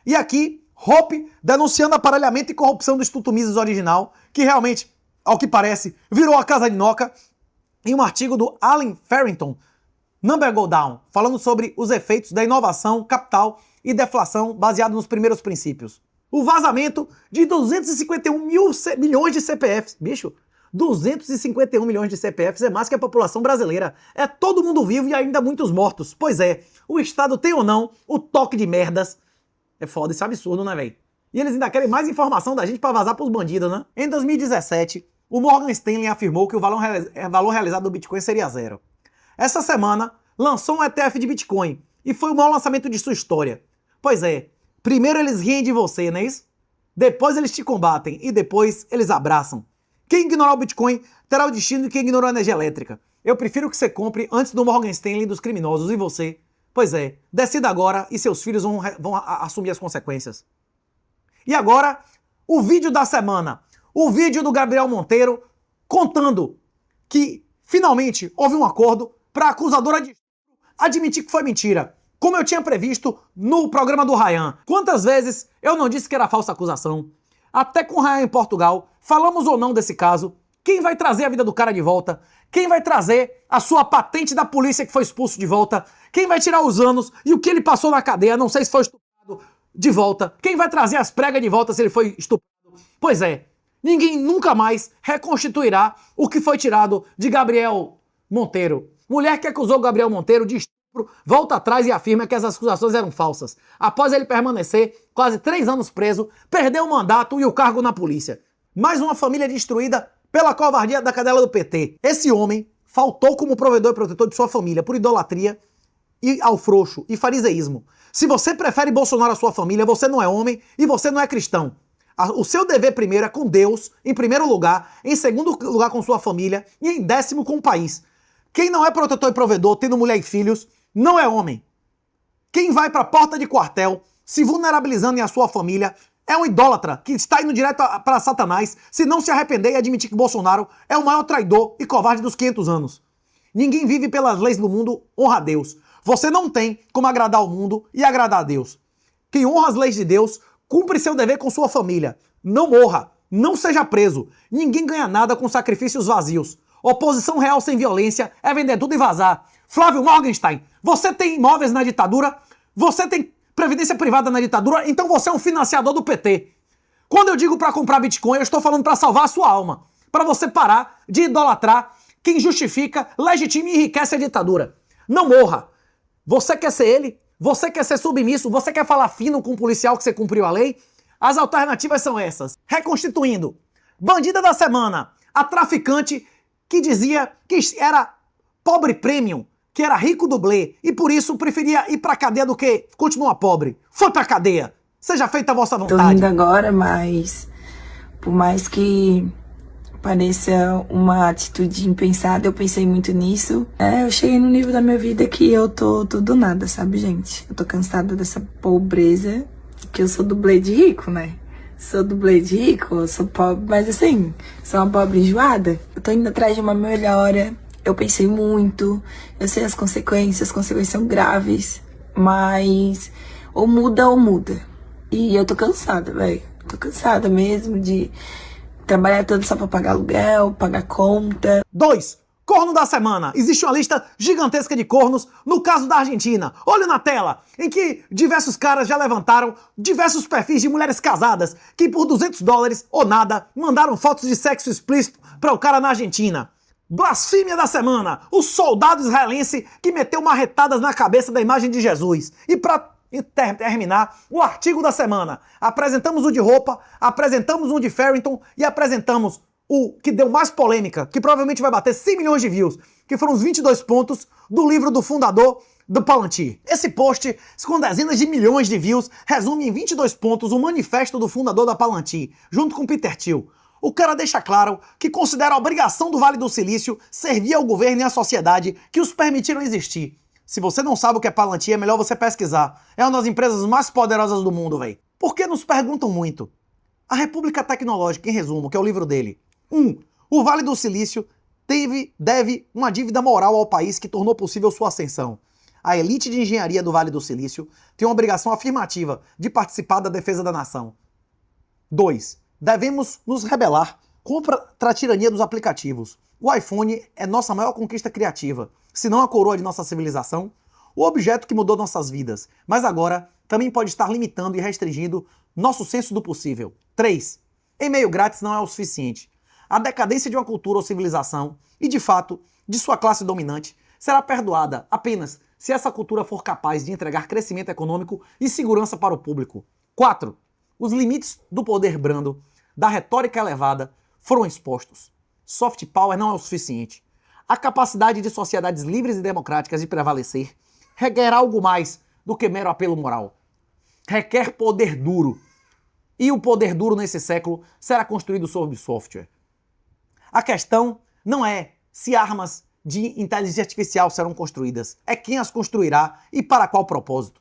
E aqui, Hope denunciando aparelhamento e corrupção do Instituto Mises original, que realmente, ao que parece, virou a casa de Noca, em um artigo do Alan Farrington, Number Go Down, falando sobre os efeitos da inovação, capital e deflação baseado nos primeiros princípios. O vazamento de 251 milhões de CPFs. Bicho, 251 milhões de CPFs é mais que a população brasileira. É todo mundo vivo e ainda muitos mortos. Pois é, o Estado tem ou não o toque de merdas. É foda, isso é absurdo, né, velho? E eles ainda querem mais informação da gente pra vazar pros bandidos, né? Em 2017, o Morgan Stanley afirmou que o valor realizado do Bitcoin seria 0. Essa semana, lançou um ETF de Bitcoin e foi o maior lançamento de sua história. Pois é, primeiro eles riem de você, não é isso? Depois eles te combatem e depois eles abraçam. Quem ignorar o Bitcoin terá o destino de quem ignorou a energia elétrica. Eu prefiro que você compre antes do Morgan Stanley dos criminosos e você. Pois é, decida agora e seus filhos vão assumir as consequências. E agora, o vídeo da semana. O vídeo do Gabriel Monteiro contando que finalmente houve um acordo para a acusadora de admitir que foi mentira. Como eu tinha previsto no programa do Ryan. Quantas vezes eu não disse que era falsa acusação? Até com o Ryan em Portugal, falamos ou não desse caso? Quem vai trazer a vida do cara de volta? Quem vai trazer a sua patente da polícia que foi expulso de volta? Quem vai tirar os anos e o que ele passou na cadeia, não sei se foi estuprado, de volta? Quem vai trazer as pregas de volta se ele foi estuprado? Pois é, ninguém nunca mais reconstituirá o que foi tirado de Gabriel Monteiro. Mulher que acusou Gabriel Monteiro de estupro volta atrás e afirma que as acusações eram falsas. Após ele permanecer quase 3 anos preso, perdeu o mandato e o cargo na polícia. Mais uma família destruída pela covardia da cadela do PT. Esse homem faltou como provedor e protetor de sua família por idolatria e ao frouxo e fariseísmo. Se você prefere Bolsonaro à sua família, você não é homem e você não é cristão. O seu dever primeiro é com Deus, em primeiro lugar, em segundo lugar com sua família e em 10º com o país. Quem não é protetor e provedor, tendo mulher e filhos, não é homem. Quem vai para a porta de quartel, se vulnerabilizando em a sua família, é um idólatra que está indo direto para Satanás, se não se arrepender e admitir que Bolsonaro é o maior traidor e covarde dos 500 anos. Ninguém vive pelas leis do mundo, honra a Deus. Você não tem como agradar o mundo e agradar a Deus. Quem honra as leis de Deus, cumpre seu dever com sua família. Não morra, não seja preso. Ninguém ganha nada com sacrifícios vazios. Oposição real sem violência é vender tudo e vazar. Flávio Morgenstein, você tem imóveis na ditadura? Você tem previdência privada na ditadura? Então você é um financiador do PT. Quando eu digo para comprar Bitcoin, eu estou falando para salvar a sua alma. Para você parar de idolatrar quem justifica, legitima e enriquece a ditadura. Não morra. Você quer ser ele? Você quer ser submisso? Você quer falar fino com o policial que você cumpriu a lei? As alternativas são essas. Reconstituindo. Bandida da semana. A traficante que dizia que era pobre premium, que era rico dublê e por isso preferia ir pra cadeia do que continuar pobre. Foi pra cadeia. Seja feita a vossa
Tô
vontade.
rindo agora, mas por mais que pareça uma atitude impensada, eu pensei muito nisso. Eu cheguei no nível da minha vida que eu tô tudo nada, sabe, gente? Eu tô cansada dessa pobreza, que eu sou dublê de rico, né? Sou dublê de rico, eu sou pobre, mas assim, sou uma pobre enjoada. Eu tô indo atrás de uma melhora, eu pensei muito, eu sei as consequências são graves, mas ou muda ou muda. E eu tô cansada, velho. Tô cansada mesmo de trabalhar tanto só pra pagar aluguel, pagar conta.
2. Corno da semana. Existe uma lista gigantesca de cornos no caso da Argentina. Olha na tela, em que diversos caras já levantaram diversos perfis de mulheres casadas que por $200 ou nada mandaram fotos de sexo explícito para o cara na Argentina. Blasfêmia da semana. O soldado israelense que meteu marretadas na cabeça da imagem de Jesus. E para terminar, o artigo da semana. Apresentamos o de roupa, apresentamos um de Farrington e apresentamos o que deu mais polêmica, que provavelmente vai bater 100 milhões de views, que foram os 22 pontos do livro do fundador do Palantir. Esse post, com dezenas de milhões de views, resume em 22 pontos o manifesto do fundador da Palantir, junto com Peter Thiel. O cara deixa claro que considera a obrigação do Vale do Silício servir ao governo e à sociedade que os permitiram existir. Se você não sabe o que é Palantir, é melhor você pesquisar. É uma das empresas mais poderosas do mundo, velho. Por que nos perguntam muito? A República Tecnológica, em resumo, que é o livro dele. 1. O Vale do Silício deve uma dívida moral ao país que tornou possível sua ascensão. A elite de engenharia do Vale do Silício tem uma obrigação afirmativa de participar da defesa da nação. 2. Devemos nos rebelar contra a tirania dos aplicativos. O iPhone é nossa maior conquista criativa, se não a coroa de nossa civilização, o objeto que mudou nossas vidas, mas agora também pode estar limitando e restringindo nosso senso do possível. 3. E-mail grátis não é o suficiente. A decadência de uma cultura ou civilização, e de fato, de sua classe dominante, será perdoada apenas se essa cultura for capaz de entregar crescimento econômico e segurança para o público. 4. Os limites do poder brando, da retórica elevada, foram expostos. Soft power não é o suficiente. A capacidade de sociedades livres e democráticas de prevalecer requer algo mais do que mero apelo moral. Requer poder duro. E o poder duro nesse século será construído sob software. A questão não é se armas de inteligência artificial serão construídas, é quem as construirá e para qual propósito.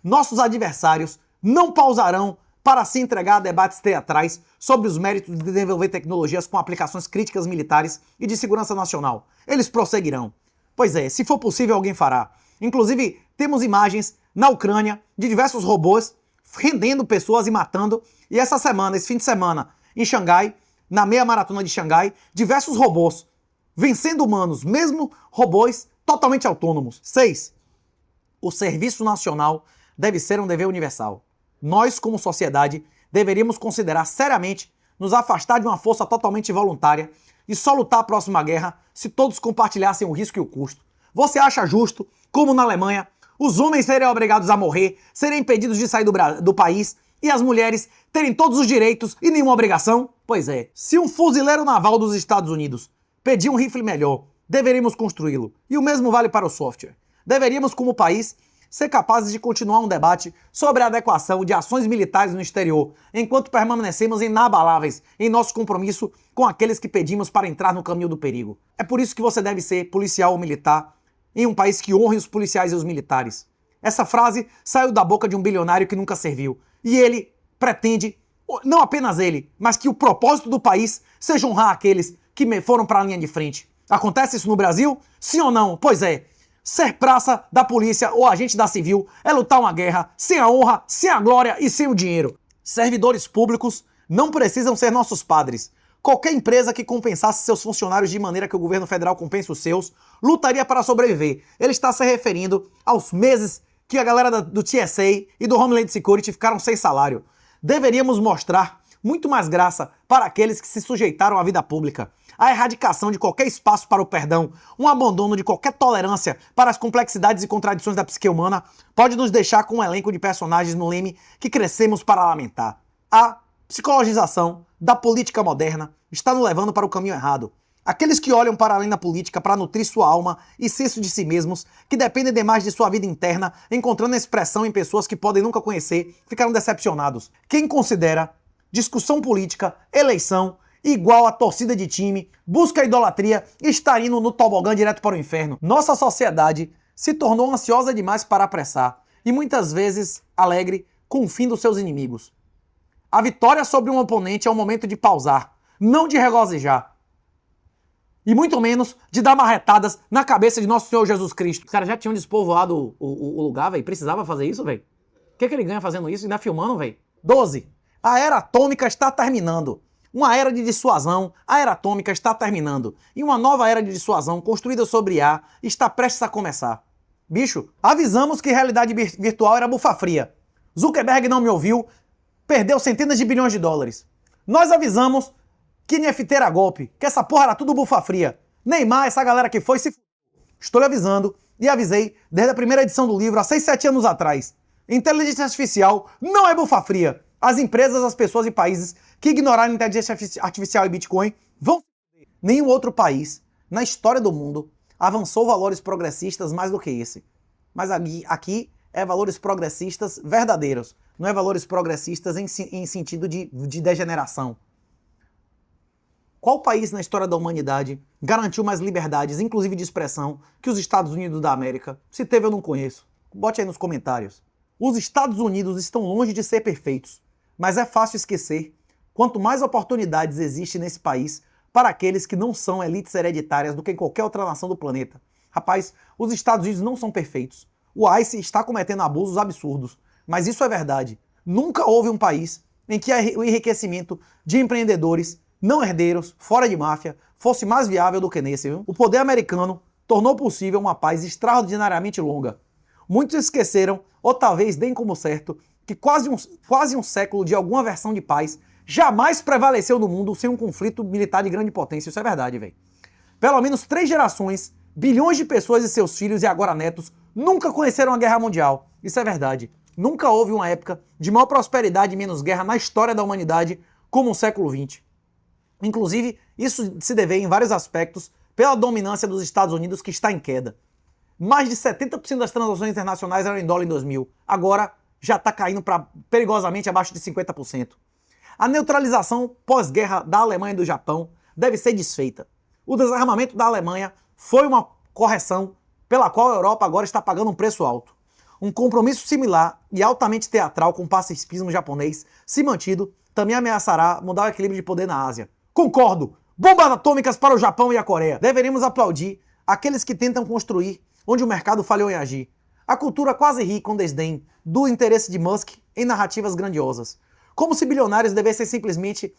Nossos adversários não pausarão para se entregar a debates teatrais sobre os méritos de desenvolver tecnologias com aplicações críticas militares e de segurança nacional. Eles prosseguirão. Pois é, se for possível, alguém fará. Inclusive, temos imagens na Ucrânia de diversos robôs rendendo pessoas e matando. E essa semana, esse fim de semana, em Xangai, na meia maratona de Xangai, diversos robôs vencendo humanos, mesmo robôs totalmente autônomos. 6. O serviço nacional deve ser um dever universal. Nós, como sociedade, deveríamos considerar seriamente nos afastar de uma força totalmente voluntária e só lutar a próxima guerra se todos compartilhassem o risco e o custo. Você acha justo, como na Alemanha, os homens serem obrigados a morrer, serem impedidos de sair do país e as mulheres terem todos os direitos e nenhuma obrigação? Pois é, se um fuzileiro naval dos Estados Unidos pedir um rifle melhor, deveríamos construí-lo. E o mesmo vale para o software. Deveríamos, como país, ser capazes de continuar um debate sobre a adequação de ações militares no exterior, enquanto permanecemos inabaláveis em nosso compromisso com aqueles que pedimos para entrar no caminho do perigo. É por isso que você deve ser policial ou militar em um país que honre os policiais e os militares. Essa frase saiu da boca de um bilionário que nunca serviu. E ele pretende, não apenas ele, mas que o propósito do país seja honrar aqueles que foram para a linha de frente. Acontece isso no Brasil? Sim ou não? Pois é. Ser praça da polícia ou agente da civil é lutar uma guerra sem a honra, sem a glória e sem o dinheiro. Servidores públicos não precisam ser nossos padres. Qualquer empresa que compensasse seus funcionários de maneira que o governo federal compensa os seus, lutaria para sobreviver. Ele está se referindo aos meses que a galera do TSA e do Homeland Security ficaram sem salário. Deveríamos mostrar muito mais graça para aqueles que se sujeitaram à vida pública. A erradicação de qualquer espaço para o perdão, um abandono de qualquer tolerância para as complexidades e contradições da psique humana pode nos deixar com um elenco de personagens no leme que crescemos para lamentar. A psicologização da política moderna está nos levando para o caminho errado. Aqueles que olham para além da política para nutrir sua alma e senso de si mesmos, que dependem demais de sua vida interna, encontrando expressão em pessoas que podem nunca conhecer, ficaram decepcionados. Quem considera discussão política, eleição, igual a torcida de time, busca a idolatria e está indo no tobogã direto para o inferno. Nossa sociedade se tornou ansiosa demais para apressar e muitas vezes alegre com o fim dos seus inimigos. A vitória sobre um oponente é um momento de pausar, não de regozijar. E muito menos de dar marretadas na cabeça de nosso Senhor Jesus Cristo. Os caras já tinham despovoado o lugar, velho. Precisava fazer isso, velho? O que ele ganha fazendo isso? Ainda filmando, velho? 12. A era atômica está terminando. Uma era de dissuasão, a era atômica está terminando. E uma nova era de dissuasão, construída sobre IA, está prestes a começar. Bicho, avisamos que realidade virtual era bufa fria. Zuckerberg não me ouviu, perdeu centenas de bilhões de dólares. Nós avisamos que NFT era golpe, que essa porra era tudo bufa fria. Neymar, essa galera que foi, se f... Estou lhe avisando e avisei desde a primeira edição do livro, há 6, 7 anos atrás. Inteligência artificial não é bufa fria. As empresas, as pessoas e países que ignorarem inteligência artificial e Bitcoin vão... Nenhum outro país na história do mundo avançou valores progressistas mais do que esse. Mas aqui é valores progressistas verdadeiros, não é valores progressistas em sentido de degeneração. Qual país na história da humanidade garantiu mais liberdades, inclusive de expressão, que os Estados Unidos da América? Se teve, eu não conheço. Bote aí nos comentários. Os Estados Unidos estão longe de ser perfeitos, mas é fácil esquecer quanto mais oportunidades existem nesse país para aqueles que não são elites hereditárias do que em qualquer outra nação do planeta. Rapaz, os Estados Unidos não são perfeitos. O ICE está cometendo abusos absurdos, mas isso é verdade. Nunca houve um país em que o enriquecimento de empreendedores não herdeiros, fora de máfia, fosse mais viável do que nesse, viu? O poder americano tornou possível uma paz extraordinariamente longa. Muitos esqueceram, ou talvez deem como certo, que quase um século de alguma versão de paz jamais prevaleceu no mundo sem um conflito militar de grande potência. Isso é verdade, velho. Pelo menos 3 gerações, bilhões de pessoas e seus filhos e agora netos nunca conheceram a guerra mundial. Isso é verdade. Nunca houve uma época de maior prosperidade e menos guerra na história da humanidade como o século XX. Inclusive, isso se deve em vários aspectos pela dominância dos Estados Unidos, que está em queda. Mais de 70% das transações internacionais eram em dólar em 2000. Agora já está caindo para perigosamente abaixo de 50%. A neutralização pós-guerra da Alemanha e do Japão deve ser desfeita. O desarmamento da Alemanha foi uma correção pela qual a Europa agora está pagando um preço alto. Um compromisso similar e altamente teatral com o pacifismo japonês, se mantido, também ameaçará mudar o equilíbrio de poder na Ásia. Concordo! Bombas atômicas para o Japão e a Coreia. Deveríamos aplaudir aqueles que tentam construir onde o mercado falhou em agir. A cultura quase ri com desdém do interesse de Musk em narrativas grandiosas. Como se bilionários devessem simplesmente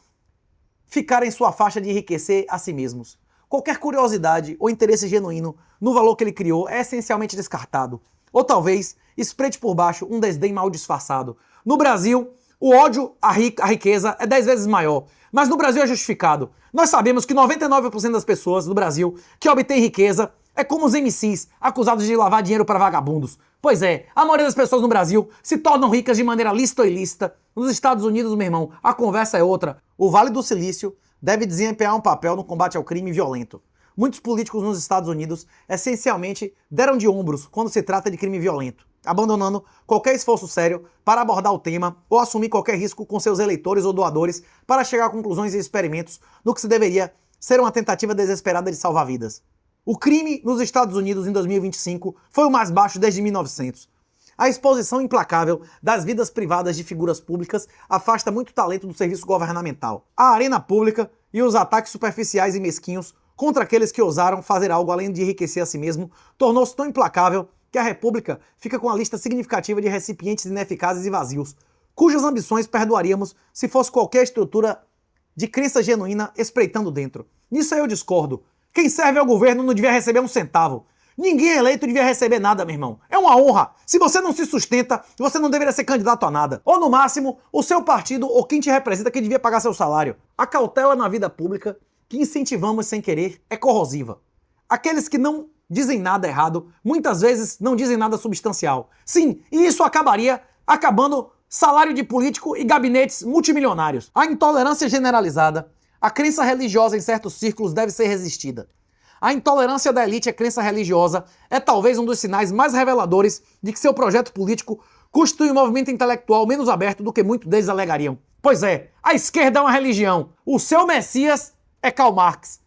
ficar em sua faixa de enriquecer a si mesmos. Qualquer curiosidade ou interesse genuíno no valor que ele criou é essencialmente descartado. Ou talvez espreite por baixo um desdém mal disfarçado. No Brasil, o ódio à riqueza é 10 vezes maior. Mas no Brasil é justificado. Nós sabemos que 99% das pessoas do Brasil que obtêm riqueza É como os MCs acusados de lavar dinheiro para vagabundos. Pois é, a maioria das pessoas no Brasil se tornam ricas de maneira lícita ou ilícita. Nos Estados Unidos, meu irmão, a conversa é outra. O Vale do Silício deve desempenhar um papel no combate ao crime violento. Muitos políticos nos Estados Unidos, essencialmente, deram de ombros quando se trata de crime violento, abandonando qualquer esforço sério para abordar o tema ou assumir qualquer risco com seus eleitores ou doadores para chegar a conclusões e experimentos no que se deveria ser uma tentativa desesperada de salvar vidas. O crime nos Estados Unidos em 2025 foi o mais baixo desde 1900. A exposição implacável das vidas privadas de figuras públicas afasta muito talento do serviço governamental. A arena pública e os ataques superficiais e mesquinhos contra aqueles que ousaram fazer algo além de enriquecer a si mesmo tornou-se tão implacável que a República fica com uma lista significativa de recipientes ineficazes e vazios, cujas ambições perdoaríamos se fosse qualquer estrutura de crença genuína espreitando dentro. Nisso aí eu discordo. Quem serve ao governo não devia receber um centavo. Ninguém eleito devia receber nada, meu irmão. É uma honra. Se você não se sustenta, você não deveria ser candidato a nada. Ou, no máximo, o seu partido ou quem te representa que devia pagar seu salário. A cautela na vida pública que incentivamos sem querer é corrosiva. Aqueles que não dizem nada errado, muitas vezes não dizem nada substancial. Sim, e isso acabaria acabando salário de político e gabinetes multimilionários. A intolerância generalizada, a crença religiosa em certos círculos deve ser resistida. A intolerância da elite à crença religiosa é talvez um dos sinais mais reveladores de que seu projeto político constitui um movimento intelectual menos aberto do que muitos deles alegariam. Pois é, a esquerda é uma religião. O seu Messias é Karl Marx,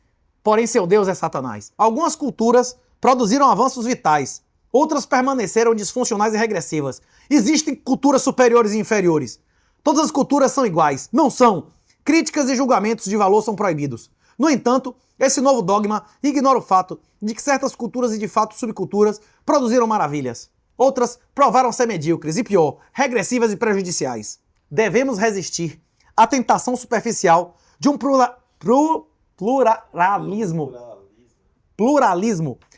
porém seu Deus é Satanás. Algumas culturas produziram avanços vitais, outras permaneceram disfuncionais e regressivas. Existem culturas superiores e inferiores. Todas as culturas são iguais. Não são. Críticas e julgamentos de valor são proibidos. No entanto, esse novo dogma ignora o fato de que certas culturas e de fato subculturas produziram maravilhas. Outras provaram ser medíocres e, pior, regressivas e prejudiciais. Devemos resistir à tentação superficial de um pluralismo.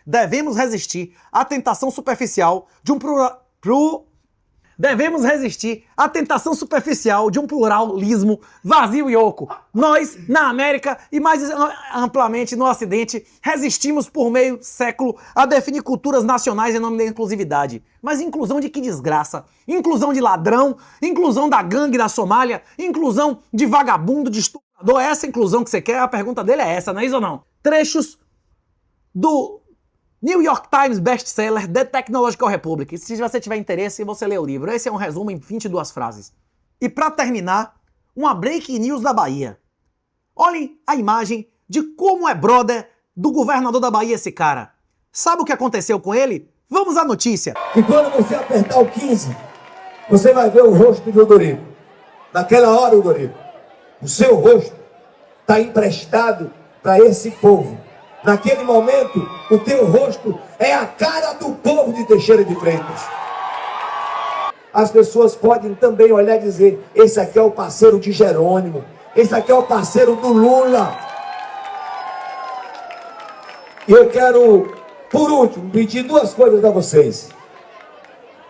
Devemos resistir à tentação superficial de um pluralismo vazio e oco. Nós, na América e mais amplamente no Ocidente, resistimos por meio século a definir culturas nacionais em nome da inclusividade. Mas inclusão de que desgraça? Inclusão de ladrão? Inclusão da gangue da Somália? Inclusão de vagabundo, de estuprador? É essa inclusão que você quer? A pergunta dele é essa, não é isso ou não? Trechos do New York Times best-seller The Technological Republic. Se você tiver interesse, você lê o livro. Esse é um resumo em 22 frases. E para terminar, uma breaking news da Bahia. Olhem a imagem de como é brother do governador da Bahia esse cara. Sabe o que aconteceu com ele? Vamos à notícia.
E quando você apertar o 15, você vai ver o rosto do Dorico. Naquela hora, Dorico, o seu rosto está emprestado para esse povo. Naquele momento, o teu rosto é a cara do povo de Teixeira de Freitas. As pessoas podem também olhar e dizer: esse aqui é o parceiro de Jerônimo, esse aqui é o parceiro do Lula. E eu quero, por último, pedir duas coisas a vocês.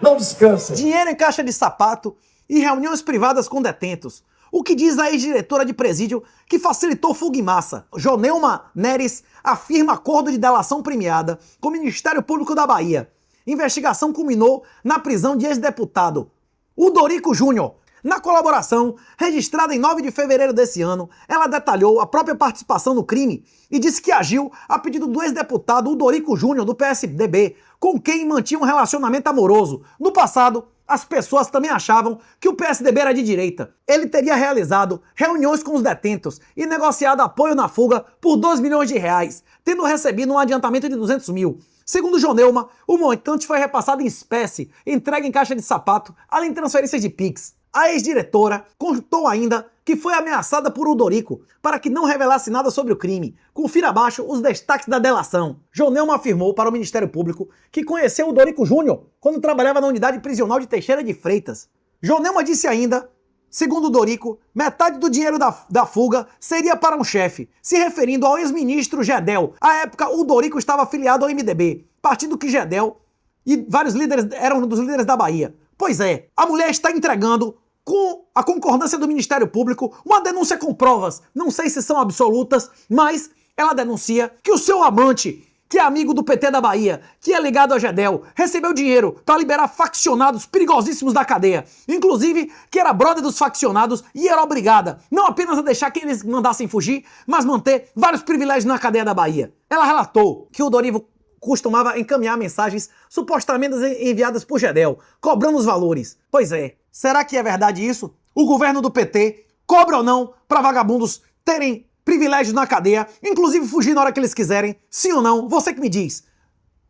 Não descansem.
Dinheiro em caixa de sapato e reuniões privadas com detentos. O que diz a ex-diretora de presídio que facilitou fuga em massa? Joneuma Neres afirma acordo de delação premiada com o Ministério Público da Bahia. Investigação culminou na prisão de ex-deputado Dorico Júnior. Na colaboração, registrada em 9 de fevereiro desse ano, ela detalhou a própria participação no crime e disse que agiu a pedido do ex-deputado Dorico Júnior, do PSDB, com quem mantinha um relacionamento amoroso. No passado, as pessoas também achavam que o PSDB era de direita. Ele teria realizado reuniões com os detentos e negociado apoio na fuga por 2 milhões de reais, tendo recebido um adiantamento de 200 mil. Segundo Joneuma, o montante foi repassado em espécie, entregue em caixa de sapato, além de transferências de Pix. A ex-diretora contou ainda que foi ameaçada por Dorico para que não revelasse nada sobre o crime. Confira abaixo os destaques da delação. Joneuma afirmou para o Ministério Público que conheceu o Dorico Júnior quando trabalhava na unidade prisional de Teixeira de Freitas. Joneuma disse ainda, segundo Dorico, metade do dinheiro da fuga seria para um chefe, se referindo ao ex-ministro Gedel. À época, o Dorico estava afiliado ao MDB, partido que Gedel e vários líderes eram um dos líderes da Bahia. Pois é, a mulher está entregando, com a concordância do Ministério Público, uma denúncia com provas. Não sei se são absolutas, mas ela denuncia que o seu amante que é amigo do PT da Bahia, que é ligado a Gedel, recebeu dinheiro para liberar faccionados perigosíssimos da cadeia. Inclusive, que era brother dos faccionados e era obrigada não apenas a deixar que eles mandassem fugir, mas manter vários privilégios na cadeia da Bahia. Ela relatou que o Dorival costumava encaminhar mensagens supostamente enviadas por Gedel, cobrando os valores. Pois é, será que é verdade isso? O governo do PT cobra ou não para vagabundos terem privilégios na cadeia, inclusive fugir na hora que eles quiserem? Sim ou não? Você que me diz.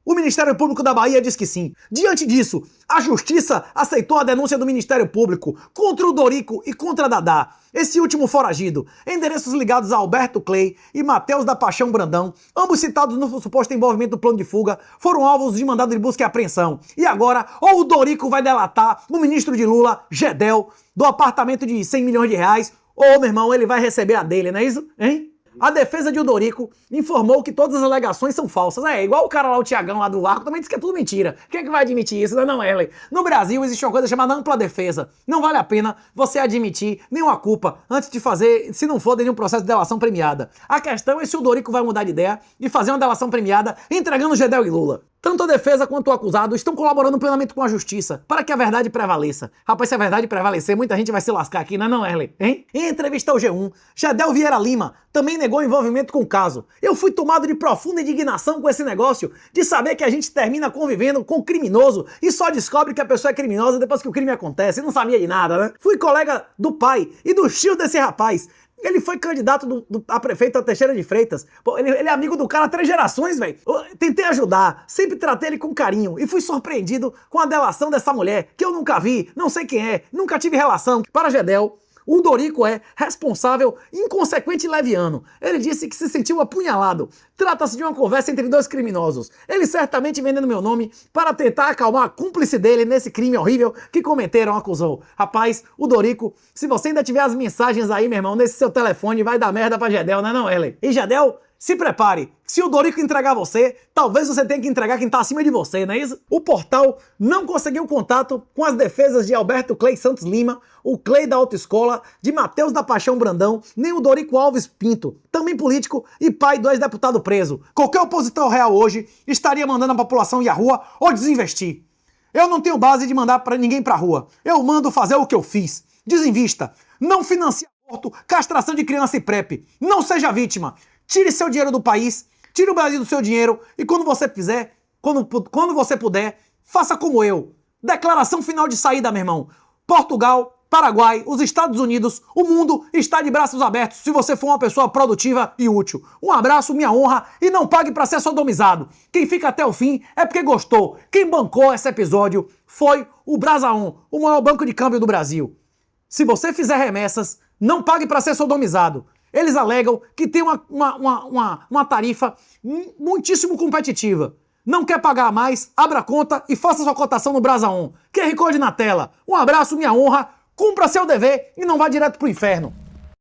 O Ministério Público da Bahia diz que sim. Diante disso, a Justiça aceitou a denúncia do Ministério Público contra o Dorico e contra Dadá, esse último foragido, endereços ligados a Alberto Clay e Matheus da Paixão Brandão, ambos citados no suposto envolvimento do plano de fuga, foram alvos de mandado de busca e apreensão. E agora, ou o Dorico vai delatar o ministro de Lula, Gedel, do apartamento de 100 milhões de reais, ou, meu irmão, ele vai receber a dele, não é isso? Hein? A defesa de Dorico informou que todas as alegações são falsas. É, igual o cara lá, o Tiagão lá do Arco, também disse que é tudo mentira. Quem é que vai admitir isso? Não, Ellen. No Brasil existe uma coisa chamada ampla defesa. Não vale a pena você admitir nenhuma culpa antes de fazer, se não for de nenhum processo de delação premiada. A questão é se o Dorico vai mudar de ideia e fazer uma delação premiada entregando Gedel e Lula. Tanto a defesa quanto o acusado estão colaborando plenamente com a justiça para que a verdade prevaleça. Rapaz, se a verdade prevalecer, muita gente vai se lascar aqui, não, Erlen? Hein? Em entrevista ao G1, Gedel Vieira Lima também negou envolvimento com o caso. Eu fui tomado de profunda indignação com esse negócio de saber que a gente termina convivendo com criminoso e só descobre que a pessoa é criminosa depois que o crime acontece. Não sabia de nada, né? Fui colega do pai e do tio desse rapaz. Ele foi candidato a prefeito a Teixeira de Freitas. Pô, ele é amigo do cara há 3 gerações, velho. Tentei ajudar, sempre tratei ele com carinho e fui surpreendido com a delação dessa mulher, que eu nunca vi, não sei quem é, nunca tive relação. Para Gedel, o Dorico é responsável, inconsequente e leviano. Ele disse que se sentiu apunhalado. Trata-se de uma conversa entre 2 criminosos. Ele certamente vendendo meu nome para tentar acalmar a cúmplice dele nesse crime horrível que cometeram, acusou. Rapaz, o Dorico, se você ainda tiver as mensagens aí, meu irmão, nesse seu telefone, vai dar merda pra Gedel, não, Ellen? E Gedel, se prepare. Se o Dorico entregar você, talvez você tenha que entregar quem tá acima de você, não é isso? O portal não conseguiu contato com as defesas de Alberto Clay Santos Lima, o Clay da Autoescola, de Matheus da Paixão Brandão, nem o Dorico Alves Pinto, também político e pai do ex-deputado preso. Qualquer opositor real hoje estaria mandando a população ir à rua ou desinvestir. Eu não tenho base de mandar para ninguém pra rua. Eu mando fazer o que eu fiz. Desinvista. Não financie aborto, castração de criança e PrEP. Não seja vítima. Tire seu dinheiro do país, tire o Brasil do seu dinheiro e quando você fizer, quando você puder, faça como eu. Declaração final de saída, meu irmão. Portugal, Paraguai, os Estados Unidos, o mundo está de braços abertos se você for uma pessoa produtiva e útil. Um abraço, minha honra, e não pague para ser sodomizado. Quem fica até o fim é porque gostou. Quem bancou esse episódio foi o Brasaon, o maior banco de câmbio do Brasil. Se você fizer remessas, não pague para ser sodomizado. Eles alegam que tem uma tarifa muitíssimo competitiva. Não quer pagar mais? Abra conta e faça sua cotação no Brasaon. QR Code na tela. Um abraço, minha honra, cumpra seu dever e não vá direto pro inferno.